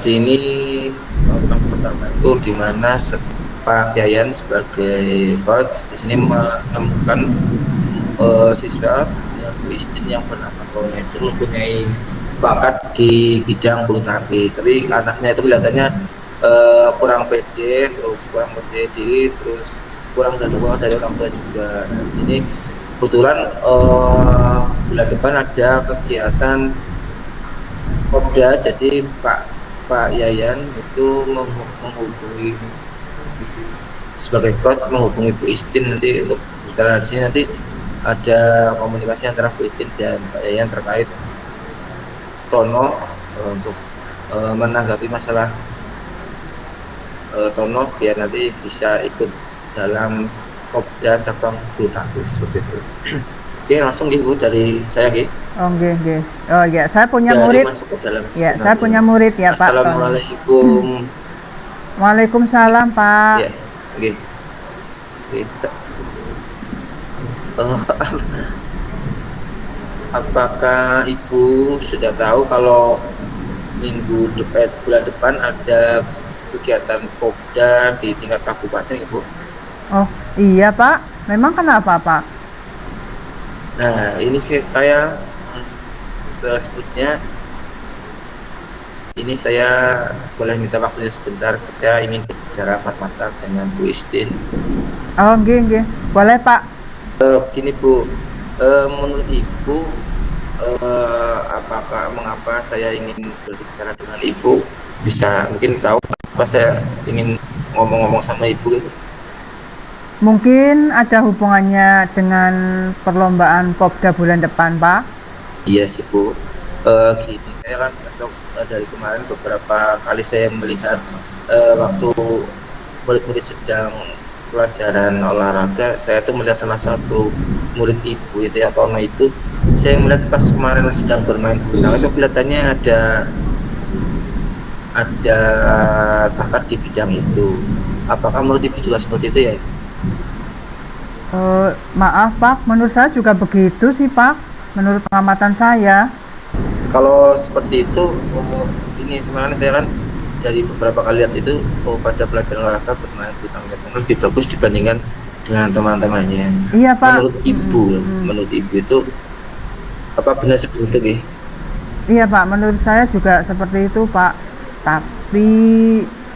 Sini kelas pertama itu di mana Pak Yayan sebagai coach di sini menemukan siswa yang Bu Istin yang bernama Tono itu mempunyai bakat di bidang bulu tangkis, tapi anaknya itu kelihatannya kurang pede, terus kurang percaya diri, terus kurang dukungan dari orang tua juga. Nah, di sini kebetulan bulan depan ada kegiatan Kopda, jadi Pak Yayan itu menghubungi sebagai coach, menghubungi Bu Istin nanti untuk bicara di sini. Nanti ada komunikasi antara Bu Istin dan Pak Yayan terkait Tono untuk menanggapi masalah Tono biar nanti bisa ikut dalam Kopda cabang bulu tangkis seperti itu. Oke, langsung Ibu dari saya Ki. Oh, nggih. Oh ya, saya punya Dari murid. masuk ke dalam Ya, saya punya murid ya, Pak. Assalamualaikum. Waalaikumsalam, Pak. Ya, oke. Apakah Ibu sudah tahu kalau bulan depan ada kegiatan Kopda di tingkat kabupaten, Ibu? Oh, iya, Pak. Memang kenapa, Pak? Nah, ini sih saya sebutnya, ini saya boleh minta waktunya sebentar. Saya ingin berbicara empat-mata dengan Bu Istin. Oh, nggih. Boleh, Pak. Begini, Bu. Menurut Ibu, mengapa saya ingin berbicara dengan Ibu? Bisa mungkin tahu apa saya ingin ngomong-ngomong sama Ibu gitu? Mungkin ada hubungannya dengan perlombaan Kopda bulan depan, Pak. Iya sih, Bu. Gini, saya kan dari kemarin beberapa kali saya melihat waktu murid-murid sedang pelajaran olahraga, saya tuh melihat salah satu murid Ibu itu ya, Tono itu, saya melihat pas kemarin sedang bermain bola, so kelihatannya ada bakat di bidang itu. Apakah menurut Ibu juga seperti itu ya? Maaf, Pak. Menurut saya juga begitu sih, Pak. Menurut pengamatan saya. Kalau seperti itu, ini sebenarnya saya kan dari beberapa kali lihat itu pada pelajaran olahraga bermain bulu tangkis lebih bagus dibandingkan dengan teman-temannya. Iya, Pak. Menurut Ibu itu apa benar seperti itu, Ki? Iya, Pak. Menurut saya juga seperti itu, Pak. Tapi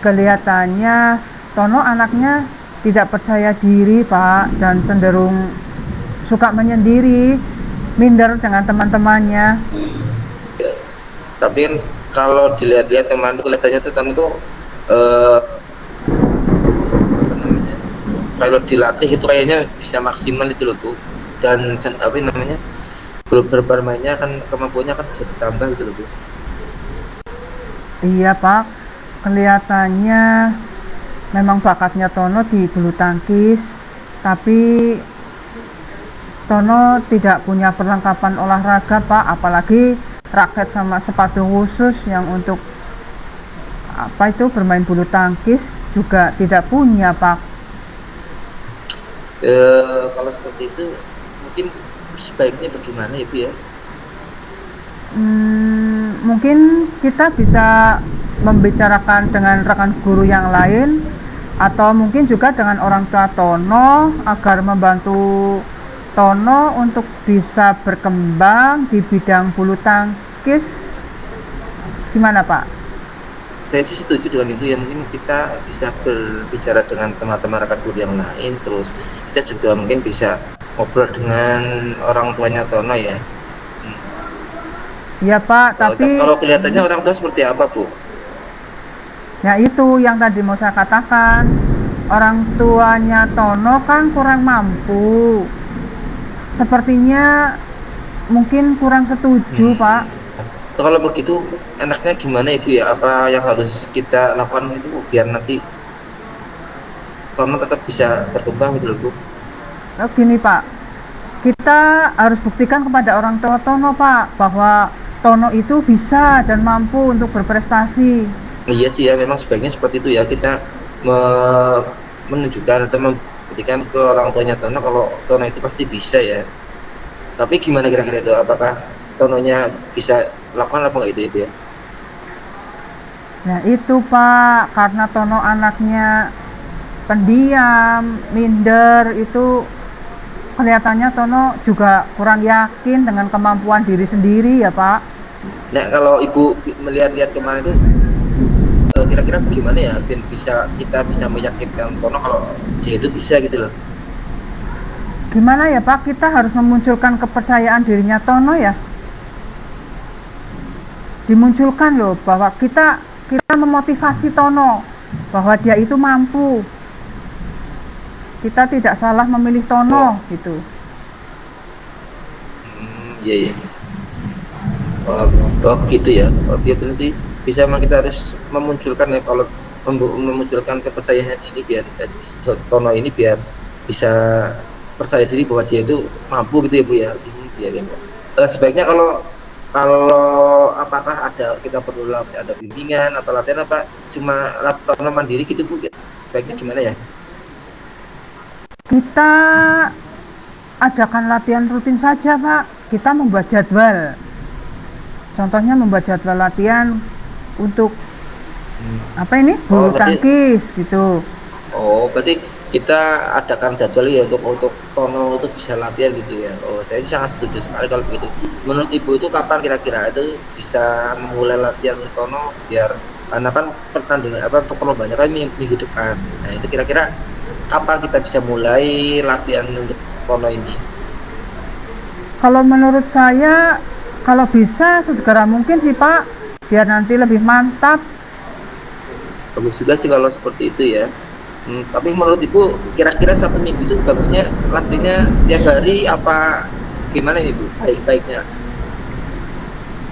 kelihatannya Tono anaknya tidak percaya diri, Pak, dan cenderung suka menyendiri, minder dengan teman-temannya. Ya, tapi kan kalau dilihat-lihat teman itu kelihatannya tuh teman itu apa namanya, kalau dilatih itu kayaknya bisa maksimal itu loh, Bu. Dan apa namanya, bermainnya kan kemampuannya kan bisa ditambah gitu loh, Bu. Iya, Pak. Kelihatannya memang bakatnya Tono di bulu tangkis, tapi Tono tidak punya perlengkapan olahraga, Pak, apalagi raket sama sepatu khusus yang untuk bermain bulu tangkis juga tidak punya, Pak. Kalau seperti itu mungkin sebaiknya bagaimana, Ibu ya? Mungkin kita bisa membicarakan dengan rekan guru yang lain, atau mungkin juga dengan orang tua Tono agar membantu Tono untuk bisa berkembang di bidang bulu tangkis. Gimana, Pak? Saya sih setuju dengan itu ya. Mungkin kita bisa berbicara dengan teman-teman rekan guru yang lain, terus kita juga mungkin bisa ngobrol dengan orang tuanya Tono ya. Iya, Pak, tapi kalau kelihatannya orang tua seperti apa, Bu? ya itu yang tadi mau saya katakan, orang tuanya Tono kan kurang mampu, sepertinya mungkin kurang setuju, Pak. Kalau begitu enaknya gimana, Ibu ya? Apa yang harus kita lakukan itu biar nanti Tono tetap bisa berkembang gitu loh, Bu? Gini, Pak, kita harus buktikan kepada orang tua Tono, Pak, bahwa Tono itu bisa dan mampu untuk berprestasi. Iya sih ya, memang sebaiknya seperti itu ya. Kita menunjukkan atau membuktikan ke orang tuanya Tono kalau Tono itu pasti bisa ya. Tapi gimana kira-kira itu? Apakah Tononya bisa lakukan apa enggak itu ya? Nah itu Pak, karena Tono anaknya pendiam, minder, itu kelihatannya Tono juga kurang yakin dengan kemampuan diri sendiri ya Pak. Nah, kalau Ibu melihat-lihat kemarin itu kira-kira gimana ya Ben kita bisa meyakinkan Tono kalau dia itu bisa gitu loh. Gimana ya Pak, kita harus memunculkan kepercayaan dirinya Tono ya. Dimunculkan loh bahwa kita memotivasi Tono bahwa dia itu mampu. Kita tidak salah memilih Tono gitu. Iya iya. Oh begitu ya. Oh iya benar sih. Bisa memang kita harus memunculkan ya, kalau memunculkan kepercayaannya diri biar Tono ini biar bisa percaya diri bahwa dia itu mampu gitu ya Bu ya. Iya ya. Sebaiknya kalau apakah kita perlu ada bimbingan atau latihan apa cuma Tono mandiri gitu Bu? Sebaiknya gimana ya? Kita adakan latihan rutin saja Pak. Kita membuat jadwal. Contohnya membuat jadwal latihan untuk apa ini? Bulu tangkis gitu. Oh, berarti kita adakan jadwal ya untuk Tono itu bisa latihan gitu ya. Oh, saya sangat setuju sekali kalau begitu. Menurut Ibu itu kapan kira-kira itu bisa memulai latihan Tono biar karena kan pertandingan untuk perlombanya kan minggu depan. Nah, itu kira-kira kapan kita bisa mulai latihan untuk Tono ini? Kalau menurut saya, kalau bisa segera mungkin sih Pak, biar nanti lebih mantap. Bagus juga sih kalau seperti itu ya. Tapi menurut Ibu kira-kira 1 minggu itu bagusnya latihannya tiap hari apa gimana nih Bu? Baik-baiknya.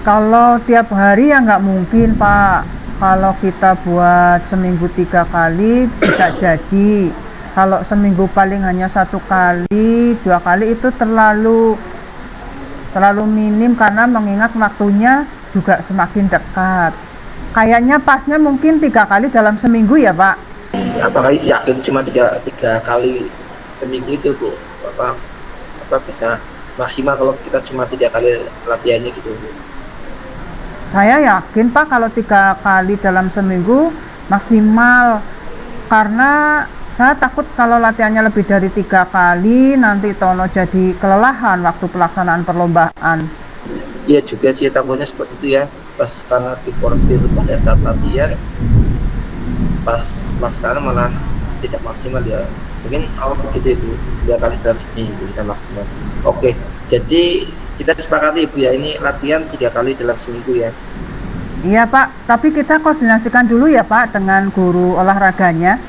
Kalau tiap hari ya nggak mungkin Pak. Kalau kita buat seminggu 3 kali bisa jadi. Kalau seminggu paling hanya 1 kali, 2 kali itu terlalu minim karena mengingat waktunya juga semakin dekat. Kayaknya pasnya mungkin 3 kali dalam seminggu ya Pak. Apakah yakin cuma tiga kali seminggu itu Bu? Apa bisa maksimal kalau kita cuma 3 kali latihannya gitu Bu? Saya yakin Pak kalau 3 kali dalam seminggu maksimal, karena saya takut kalau latihannya lebih dari 3 kali nanti Tono jadi kelelahan waktu pelaksanaan perlombaan. Iya juga sih, takutnya seperti itu ya, pas karena diporsir pada saat latihan pas pelaksanaan malah tidak maksimal ya. Mungkin begitu Ibu, 3 kali dalam seminggu kita maksimal. Oke, jadi kita sepakati Ibu ya, ini latihan 3 kali dalam seminggu ya. Iya Pak, tapi kita koordinasikan dulu ya Pak dengan guru olahraganya.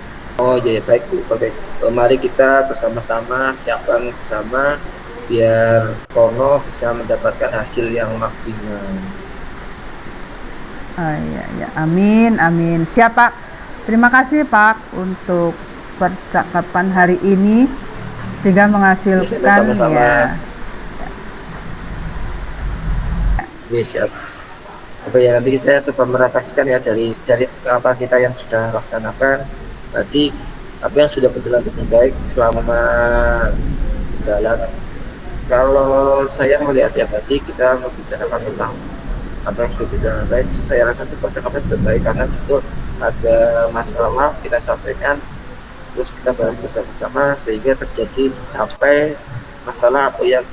Oh iya, baik Bu, baik. Mari kita bersama-sama siapkan bersama biar Tono bisa mendapatkan hasil yang maksimal. Iya, amin, amin. Siap Pak. Terima kasih Pak untuk percakapan hari ini sehingga menghasilkan sama-sama. ya. Oke, siap. Oke ya, nanti saya coba merefleksikan ya dari apa kita yang sudah laksanakan tadi, apa yang sudah berjalan dengan baik selama berjalan. Kalau saya melihat ya tadi kita membicarakan tentang apa yang sudah berjalan baik, saya rasa sih percakapan sudah baik karena disitu ada masalah kita sampaikan, terus kita bahas bersama-sama sehingga tercapai masalah apa yang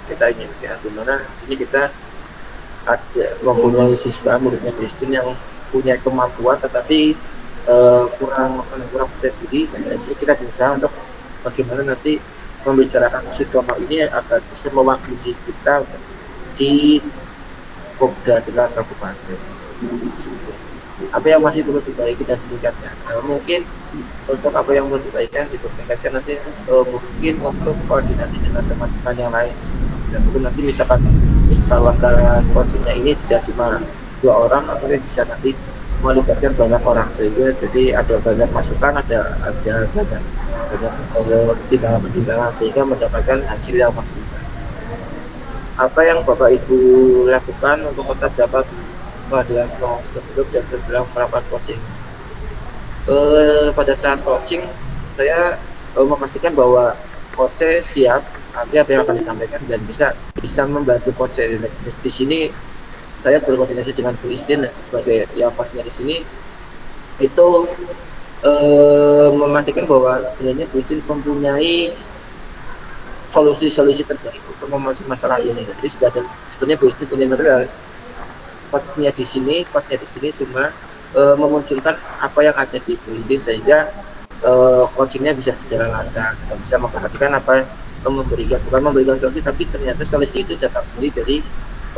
kita inginkan. Dimana sini kita ada mempunyai siswa muridnya Kristen yang punya kemampuan tetapi kurang percaya diri, dan dari sini kita berusaha untuk bagaimana nanti membicarakan si Tono ini agar bisa mewakili kita di Popda tingkat kabupaten. Apa yang masih perlu diperbaiki dan ditingkatkan? Mungkin untuk apa yang perlu ditingkatkan nanti mungkin untuk koordinasi dengan teman-teman yang lain. Dan mungkin nanti misalkan coachingnya ini tidak cuma 2 orang, tapi bisa nanti melibatkan banyak orang sehingga jadi ada banyak masukan, ada banyak pertimbangan sehingga mendapatkan hasil yang maksimal. Apa yang Bapak Ibu lakukan untuk tetap dapat kehadiran sebelum dan setelah melakukan coaching? Pada saat coaching saya memastikan bahwa coach siap nanti apa yang akan disampaikan dan bisa membantu coach di sini. saya berkoordinasi dengan Bu Istin sebagai yang pastinya di sini itu memastikan bahwa sebenarnya Bu Istin mempunyai solusi-solusi terbaik untuk mengatasi masalah ini. Jadi sudah ada sebenarnya Bu Istin punya material partnya di sini cuma memunculkan apa yang ada di Bu Istin sehingga coachingnya bisa berjalan lancar dan bisa memperhatikan apa yang bukan memberikan solusi, tapi ternyata solusi itu datang sendiri dari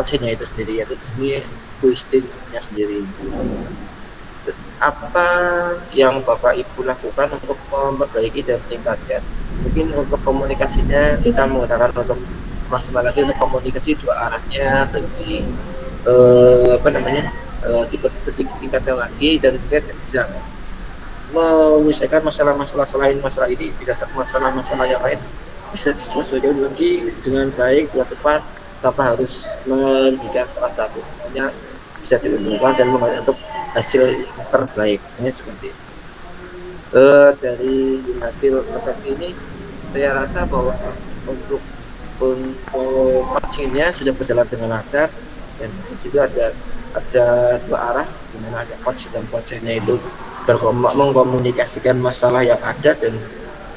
coachingnya itu sendiri, yaitu sendiri Bu Istinnya sendiri. Terus apa yang Bapak Ibu lakukan untuk memperbaiki dan meningkatkan? Mungkin untuk komunikasinya kita menggunakan untuk maksimal lagi untuk komunikasi dua arahnya, jadi ditingkatkan lagi dan kita bisa menyelesaikan masalah-masalah selain masalah ini, bisa masalah-masalah yang lain bisa diselesaikan lagi dengan baik ke depan tanpa harus merugikan salah satu, hanya bisa diuntungkan dan untuk hasil terbaiknya seperti itu. Dari hasil refleksi ini saya rasa bahwa untuk coachingnya sudah berjalan dengan lancar dan di situ ada dua arah di mana ada coach dan coachnya itu mengkomunikasikan masalah yang ada dan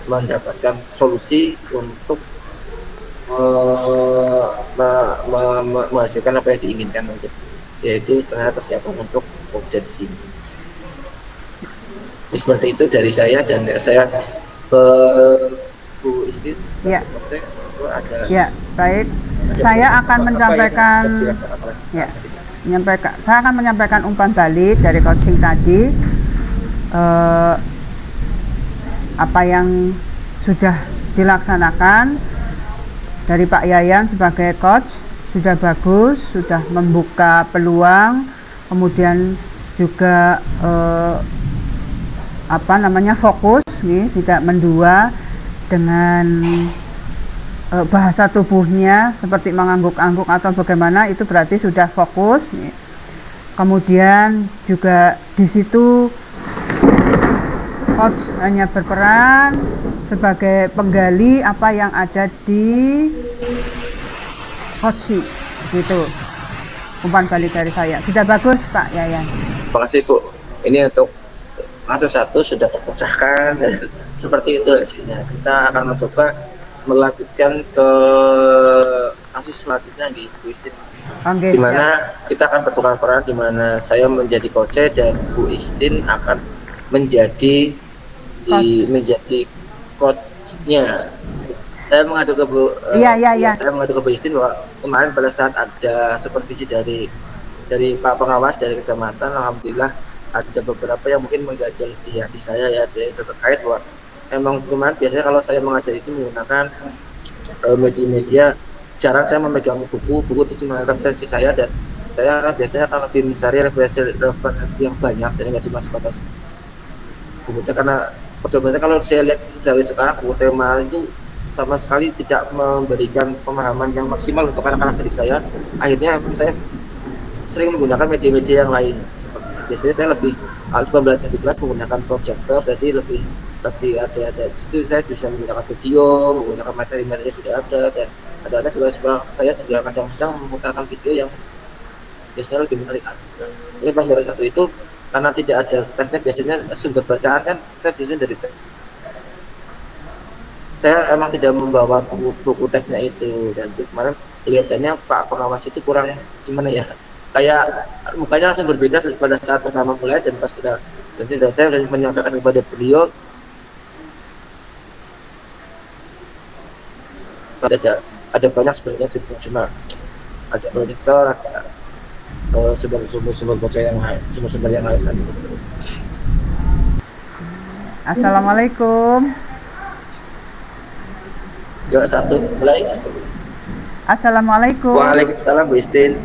mendapatkan solusi untuk menghasilkan apa yang diinginkan, untuk yaitu terhadap persiapan untuk dari sini. Seperti itu dari saya, dan saya ke Bu Istin. Ya. Ada, ya, baik. Saya akan menyampaikan saya akan menyampaikan umpan balik dari coaching tadi. Apa yang sudah dilaksanakan dari Pak Yayan sebagai coach sudah bagus, sudah membuka peluang, kemudian juga fokus nih, tidak mendua dengan bahasa tubuhnya seperti mengangguk-angguk atau bagaimana, itu berarti sudah fokus nih. Kemudian juga di situ coach hanya berperan sebagai penggali apa yang ada di coach gitu. Umpan balik dari saya sudah bagus Pak Yayan. Terima kasih Bu. Ini untuk kasus 1 sudah terpecahkan dan seperti itu hasilnya. Kita akan mencoba melanjutkan ke kasus selanjutnya di Bu Istin. Okay, di mana kita akan bertukar peran, di mana saya menjadi coach dan Bu Istin akan menjadi coachnya. Saya mengadu ke Bu saya mengadu ke Bu Istin bahwa kemarin pada saat ada supervisi dari Pak Pengawas dari kecamatan, alhamdulillah ada beberapa yang mungkin menggajal di hati saya ya, terkait bahwa emang kemarin biasanya kalau saya mengajar itu menggunakan media, jarang saya memegang buku itu cuma referensi saya, dan saya biasanya akan lebih mencari referensi yang banyak, jadi nggak cuma sebatas bukunya, karena betul-betul kalau saya lihat dari sekarang buku tema itu sama sekali tidak memberikan pemahaman yang maksimal untuk anak-anak didik saya. Akhirnya saya sering menggunakan media-media yang lain. Seperti biasanya saya lebih belajar di kelas menggunakan proyektor, jadi lebih ada di situ saya bisa menggunakan video, menggunakan materi-materi yang sudah ada, dan ada juga saya juga kadang-kadang memutarkan video yang biasanya lebih menarik. Ini pas dari satu itu, karena tidak ada teksnya, biasanya sumber bacaan kan kita biasanya dari teks. Saya emang tidak membawa buku teksnya itu, dan kemarin kelihatannya Pak Pengawas itu kurang gimana ya, kayak mukanya langsung berbeda pada saat pertama mulai, dan pas kita dan saya sudah menyampaikan kepada beliau ada banyak sebenarnya, cuma ada proyektor, ada sumber baca yang lain, sumber yang lain sekali. Assalamualaikum. Ya, satu mulai. Assalamualaikum. Waalaikumsalam Bu Istin.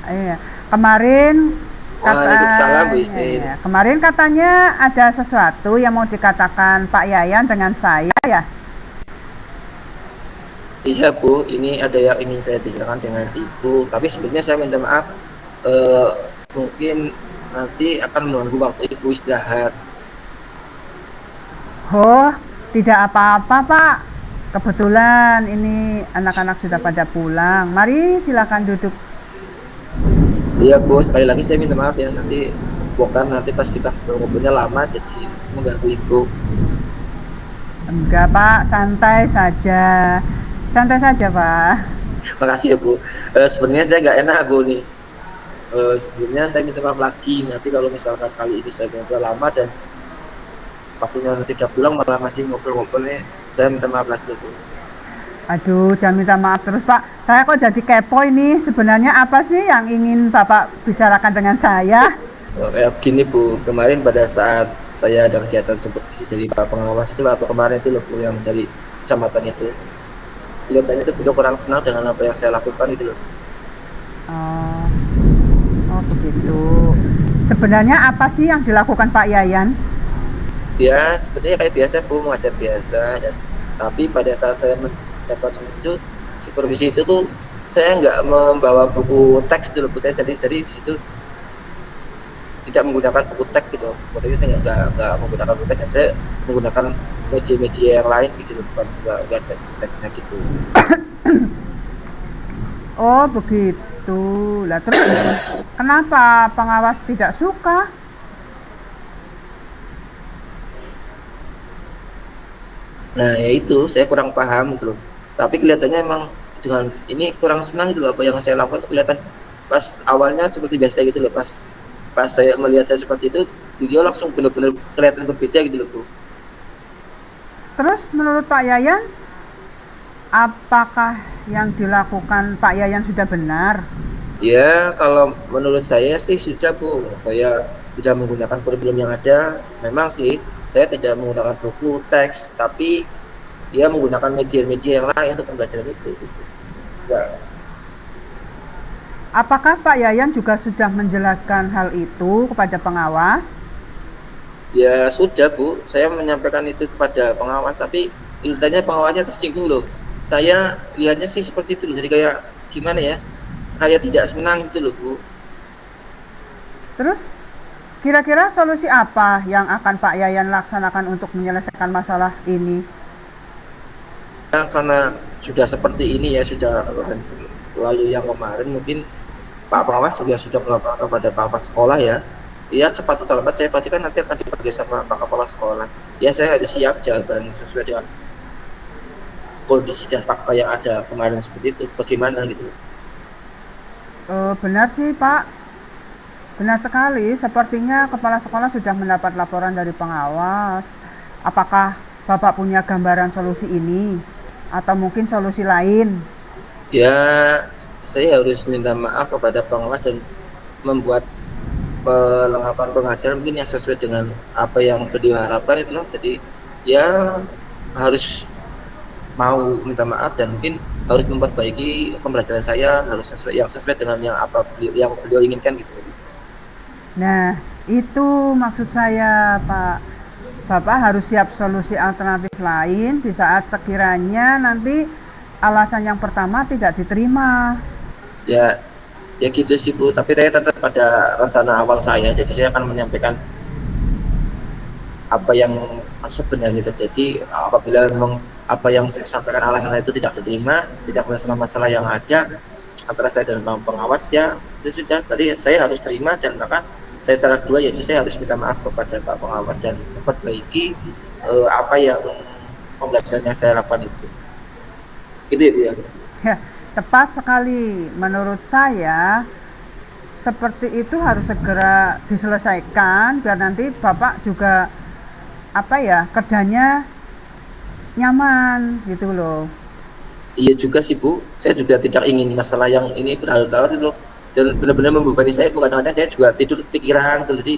Iya. Kemarin Waalaikumsalam Bu Istin. Kemarin katanya ada sesuatu yang mau dikatakan Pak Yayan dengan saya ya? Iya Bu, ini ada yang ingin saya bicarakan dengan Ibu, tapi sebelumnya saya minta maaf, mungkin nanti akan menunggu waktu Ibu istirahat. Oh, tidak apa-apa Pak, kebetulan ini anak-anak sudah pada pulang. Mari silakan duduk. Iya Bu, sekali lagi saya minta maaf ya, nanti bukan nanti pas kita ngobrolnya lama jadi mengganggu Ibu. Enggak Pak, santai saja. Santai saja Pak. Makasih ya Bu. Sebenarnya saya nggak enak Bu nih. Sebelumnya saya minta maaf lagi, nanti kalau misalkan kali ini saya ngobrol lama dan waktunya nanti udah pulang malah masih ngobrol-ngobrol nih, saya minta maaf lagi ya Bu. Aduh, jangan minta maaf terus Pak. Saya kok jadi kepo ini. Sebenarnya apa sih yang ingin Bapak bicarakan dengan saya? Kayak begini Bu, kemarin pada saat saya ada kegiatan supervisi dari Pak Pengawas itu atau kemarin itu loh Bu yang dari kecamatan itu, kelihatannya itu beliau kurang senang dengan apa yang saya lakukan itu loh. Oh, oh begitu. Sebenarnya apa sih yang dilakukan Pak Yayan? Ya sebenarnya kayak biasa Bu, mengajar biasa, dan tapi pada saat saya mendapat supervisi itu tuh saya nggak membawa buku teks dulu Bu. Dari di situ tidak menggunakan buku teks gitu. Berarti saya nggak menggunakan buku teks, dan saya menggunakan media-media yang lain gitu loh, bukan nggak ada teksnya gitu. Oh begitu. Lah terus kenapa pengawas tidak suka? Nah ya itu saya kurang paham gitu loh. Tapi kelihatannya emang dengan ini kurang senang gitu loh, apa yang saya lakukan kelihatan pas awalnya seperti biasa gitu loh, pas pas saya melihat saya seperti itu, beliau langsung benar-benar kelihatan berbeda gitu loh Bu. Terus menurut Pak Yayan, apakah yang dilakukan Pak Yayan sudah benar? Ya, kalau menurut saya sih sudah Bu. Saya sudah menggunakan kurikulum yang ada. Memang sih saya tidak menggunakan buku teks, tapi dia menggunakan media-media yang lain untuk pembelajaran itu. Gitu. Ya, Apakah Pak Yayan juga sudah menjelaskan hal itu kepada pengawas? ya sudah Bu. Saya menyampaikan itu kepada pengawas, tapi intinya pengawasnya tersinggung loh. Saya lihatnya sih seperti itu loh. Jadi kayak gimana ya? Kayak tidak senang gitu loh Bu. Terus kira-kira solusi apa yang akan Pak Yayan laksanakan untuk menyelesaikan masalah ini? Ya, karena sudah seperti ini ya, sudah lalu yang kemarin mungkin Pak Pengawas juga sudah melaporkan kepada Pak Kepala Sekolah ya. Ya cepat atau lambat saya pastikan nanti akan dipanggil sama Pak Kepala Sekolah. Ya saya harus siap jawaban sesuai dengan kondisi dan fakta yang ada kemarin seperti itu. Bagaimana gitu? Benar sih Pak, benar sekali. Sepertinya kepala sekolah sudah mendapat laporan dari pengawas. Apakah Bapak punya gambaran solusi ini? Atau mungkin solusi lain? Ya saya harus minta maaf kepada pengawas dan membuat pelengkapan pengajaran mungkin yang sesuai dengan apa yang beliau harapkan itu loh. Jadi ya harus mau minta maaf dan mungkin harus memperbaiki pembelajaran saya, harus sesuai dengan yang apa yang beliau inginkan gitu. Nah, itu maksud saya Pak. Bapak harus siap solusi alternatif lain di saat sekiranya nanti alasan yang pertama tidak diterima. Ya ya gitu sih Bu, tapi saya tetap pada rencana awal saya, jadi saya akan menyampaikan apa yang sebenarnya terjadi. Apabila memang apa yang saya sampaikan alasan itu tidak diterima, tidak menyelesaikan masalah yang ada antara saya dan pengawas, ya itu sudah, tadi saya harus terima, dan bahkan saya secara kedua yaitu saya harus minta maaf kepada Pak Pengawas dan memperbaiki apa yang pembelajaran yang saya lakukan itu. Gitu ya Bu ya. Ya, tepat sekali. Menurut saya seperti itu harus segera diselesaikan biar nanti Bapak juga apa ya, kerjanya nyaman gitu loh. Iya juga sih Bu, saya juga tidak ingin masalah yang ini berlarut-larut itu loh, dan benar-benar membebani saya. Kadang-kadang saya juga tidur pikiran gitu, jadi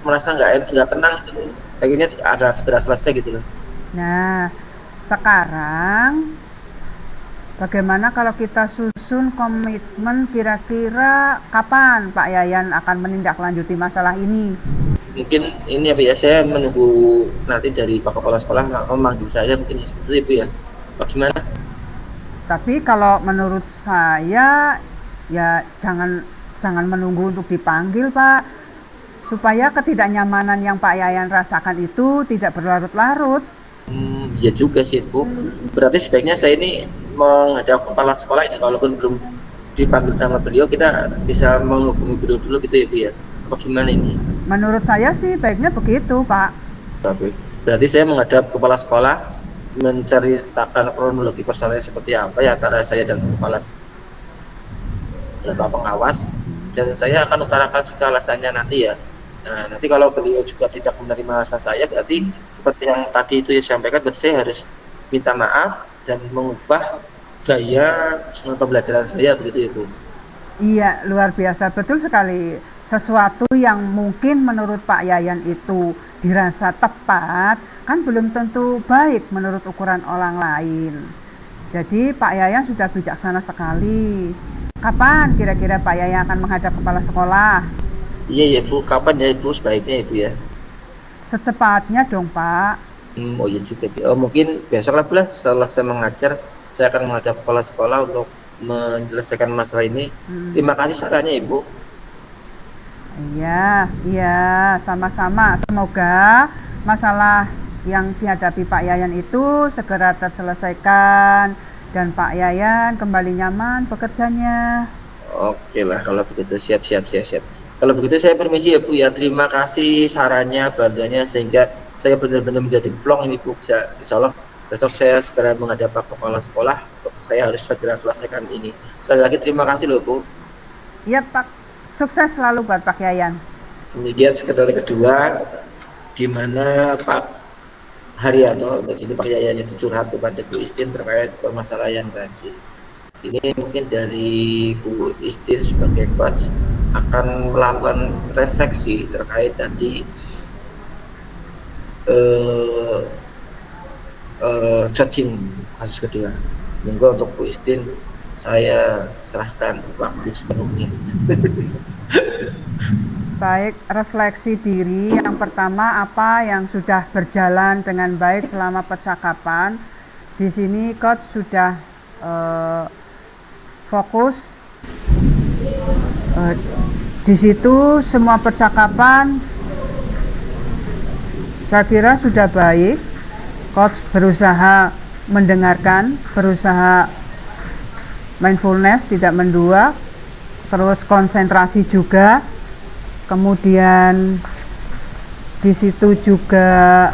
merasa nggak tenang gitu. Akhirnya agak segera selesai gitu loh. Nah, sekarang bagaimana kalau kita susun komitmen kira-kira kapan Pak Yayan akan menindaklanjuti masalah ini? Mungkin ini apa ya, saya menunggu nanti dari Pak Kepala Sekolah memanggil saya, mungkin seperti itu ya. Bagaimana? Tapi kalau menurut saya ya jangan menunggu untuk dipanggil Pak, supaya ketidaknyamanan yang Pak Yayan rasakan itu tidak berlarut-larut. Ya juga sih Bu. Berarti sebaiknya saya ini menghadap kepala sekolah ini, walaupun belum dipanggil sama beliau kita bisa menghubungi beliau dulu gitu ya Bu ya? Apa gimana ini? Menurut saya sih baiknya begitu, Pak. Oke. Berarti saya menghadap kepala sekolah menceritakan kronologi persoalannya seperti apa ya antara saya dan kepala dan Pak Pengawas, dan saya akan utarakan juga alasannya nanti ya. Nah, nanti kalau beliau juga tidak menerima alasan saya, berarti seperti yang tadi itu ya sampaikan, berarti saya harus minta maaf dan mengubah gaya pembelajaran saya begitu ya Bu. Iya, luar biasa, betul sekali. Sesuatu yang mungkin menurut Pak Yayan itu dirasa tepat, kan belum tentu baik menurut ukuran orang lain. Jadi Pak Yayan sudah bijaksana sekali. Kapan kira-kira Pak Yayan akan menghadap kepala sekolah? Iya ya Bu, kapan ya Bu sebaiknya ya Bu ya? Secepatnya dong, Pak. Oh iya juga Bu. Oh mungkin besok lah Bu lah, setelah saya mengajar, saya akan menghadap kepala sekolah untuk menyelesaikan masalah ini. Terima kasih sarannya Ibu. Iya, iya, sama-sama. Semoga masalah yang dihadapi Pak Yayan itu segera terselesaikan dan Pak Yayan kembali nyaman bekerjanya. Oke lah kalau begitu, siap. Kalau begitu saya permisi ya Bu ya. Terima kasih sarannya, bantuannya, sehingga saya benar-benar menjadi plong ini Bu. Bisa, insya Allah besok saya segera menghadap Pak Kepala Sekolah. Saya harus segera selesaikan ini. Sekali lagi terima kasih loh Bu. Iya, Pak. Sukses selalu buat Pak Yayan. Kemudian skenario kedua, di mana Pak Haryanto, untuk ini Pak Yayan itu curhat kepada Bu Istin terkait permasalahan tadi. Ini mungkin dari Bu Istin sebagai coach akan melakukan refleksi terkait tadi coaching kasus kedua. Monggo untuk Bu Istin saya serahkan waktu sepenuhnya. Baik, refleksi diri. Yang pertama, apa yang sudah berjalan dengan baik selama percakapan. Di sini coach sudah fokus. Di situ semua percakapan saya kira sudah baik. Coach berusaha mendengarkan, berusaha mindfulness, tidak mendua, terus konsentrasi juga. Kemudian di situ juga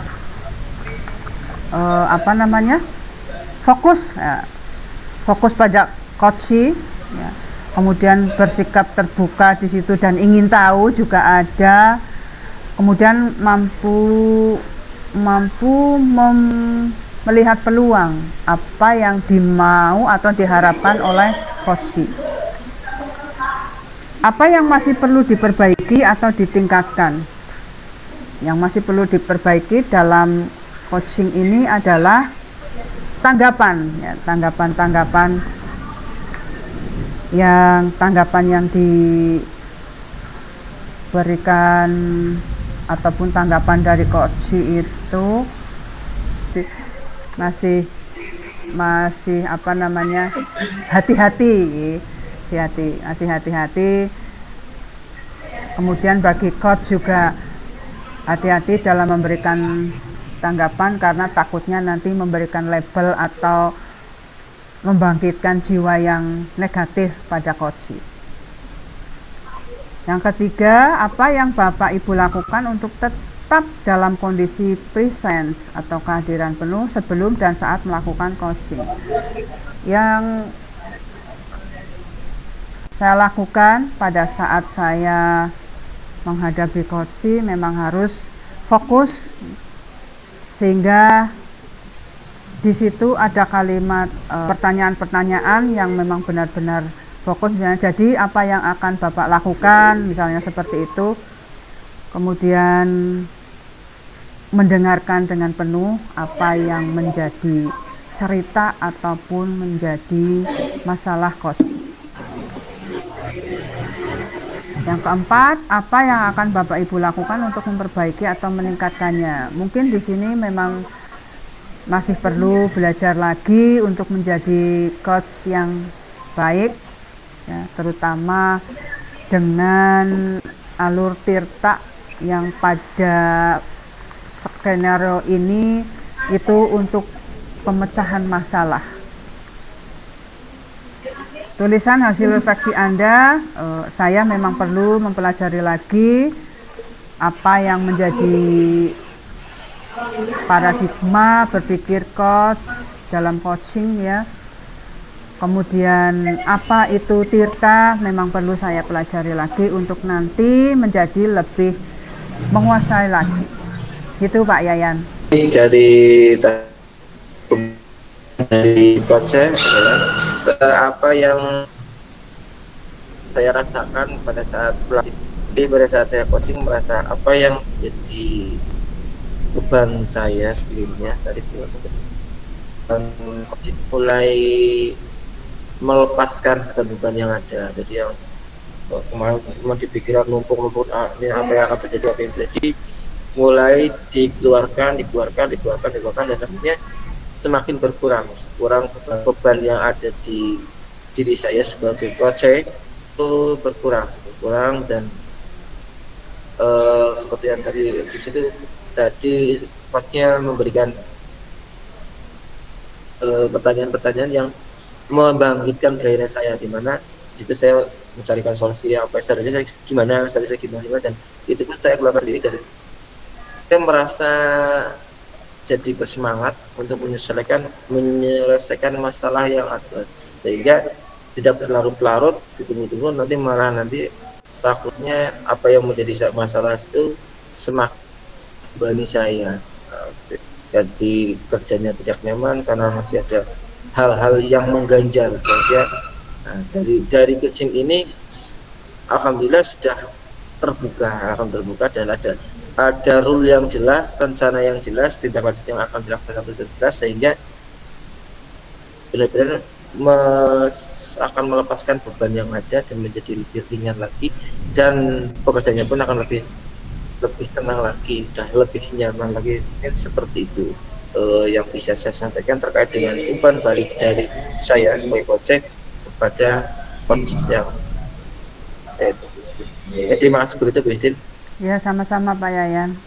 fokus ya, fokus pada coaching ya. Kemudian bersikap terbuka di situ dan ingin tahu juga ada. Kemudian mampu melihat peluang apa yang dimau atau diharapkan oleh coaching. Apa yang masih perlu diperbaiki atau ditingkatkan? Yang masih perlu diperbaiki dalam coaching ini adalah tanggapan yang diberikan ataupun tanggapan dari coaching itu masih hati-hati. Kemudian bagi coach juga hati-hati dalam memberikan tanggapan karena takutnya nanti memberikan label atau membangkitkan jiwa yang negatif pada coach. Yang ketiga, apa yang Bapak Ibu lakukan untuk tetap dalam kondisi presence atau kehadiran penuh sebelum dan saat melakukan coaching. Yang saya lakukan pada saat saya menghadapi coaching memang harus fokus, sehingga di situ ada kalimat pertanyaan-pertanyaan yang memang benar-benar fokus. Misalnya, jadi apa yang akan Bapak lakukan, misalnya seperti itu. Kemudian mendengarkan dengan penuh apa yang menjadi cerita ataupun menjadi masalah coaching. Yang keempat, apa yang akan Bapak Ibu lakukan untuk memperbaiki atau meningkatkannya? Mungkin di sini memang masih perlu belajar lagi untuk menjadi coach yang baik, ya, terutama dengan alur tirta yang pada skenario ini itu untuk pemecahan masalah. Itu tulisan hasil refleksi Anda, saya memang perlu mempelajari lagi apa yang menjadi paradigma berpikir coach dalam coaching ya. Kemudian apa itu Tirta memang perlu saya pelajari lagi untuk nanti menjadi lebih menguasai lagi. Gitu Pak Yayan. Dari coach apa yang saya rasakan pada saat belajar. Jadi pada saat saya coaching merasa apa yang jadi beban saya sebelumnya tadi coaching mulai melepaskan beban yang ada. Jadi yang kemarin di pikiran numpuk ini apa yang akan terjadi, apa yang terjadi, mulai dikeluarkan dan akhirnya semakin berkurang beban yang ada di diri saya sebagai coach itu berkurang dan seperti yang tadi di situ tadi coachnya memberikan pertanyaan-pertanyaan yang membangkitkan gairah saya, di mana situ saya mencarikan solusi apa saja saya gimana dan itu pun saya keluarkan sendiri dan saya merasa jadi bersemangat untuk menyelesaikan masalah yang ada, sehingga tidak berlarut-larut ditunggu nanti takutnya apa yang menjadi masalah itu semakin bani saya jadi kerjanya tidak nyaman karena masih ada hal-hal yang mengganjal, sehingga dari coaching ini alhamdulillah sudah akan terbuka dan ada rule yang jelas, rencana yang jelas, tindak lanjut yang akan dilaksanakan dengan jelas, sehingga benar-benar akan melepaskan beban yang ada dan menjadi lebih ringan lagi, dan pekerjaannya pun akan lebih tenang lagi, dan lebih nyaman lagi. Seperti itu yang bisa saya sampaikan terkait dengan umpan balik dari saya sebagai coach kepada coach yang itu. Terima kasih begitu Bu Idin. Ya, sama-sama Pak Yayan.